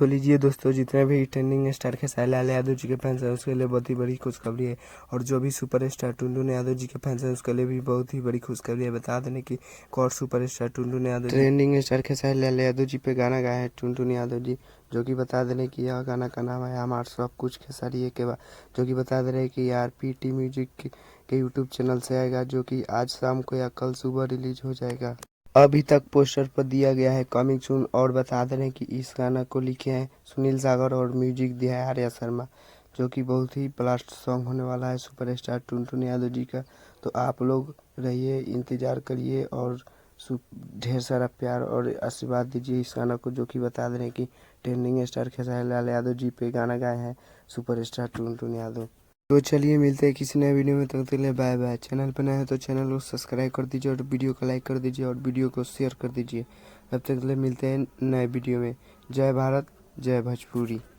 तो लीजिए दोस्तों, जितने भी ट्रेंडिंग स्टार खेसारी लाल यादव जी के फैंस हैं उसके लिए बहुत ही बड़ी खुशखबरी है। और जो भी सुपर स्टार टुनटुन यादव जी के फैंस हैं उसके लिए भी बहुत ही बड़ी खुशखबरी है। बता देने की एक और super star Tuntun Yadav ji trending star Khesari Lal Yadav ji पे गाना गाए हैं टुनटुन यादव जी, जो कि बता देने की यह गाना का नाम है हमार सब कुछ खेसारी के बाद, जो कि बता दे रहे कि RPT म्यूजिक के यूट्यूब चैनल से आएगा, जो कि आज शाम को या कल सुबह रिलीज हो जाएगा। अभी तक पोस्टर पर दिया गया है कमिंग सून। और बता दे रहे हैं कि इस गाना को लिखे हैं सुनील सागर और म्यूजिक दिया है आर्या शर्मा, जो कि बहुत ही ब्लास्ट सॉन्ग होने वाला है सुपरस्टार टुनटुन यादव जी का। तो आप लोग रहिए, इंतज़ार करिए और ढेर सारा प्यार और आशीर्वाद दीजिए इस गाना को, जो कि बता दे रहे हैं कि ट्रेंडिंग स्टार खेसारी लाल यादव जी पे गाना गाए हैं सुपरस्टार टुनटुन यादव। तो चलिए मिलते हैं किसी नए वीडियो में, तब तक के लिए बाय बाय। चैनल पर नए हैं तो चैनल को सब्सक्राइब कर दीजिए और वीडियो को लाइक कर दीजिए और वीडियो को शेयर कर दीजिए। तब तक के लिए मिलते हैं नए वीडियो में। जय भारत, जय भोजपुरी।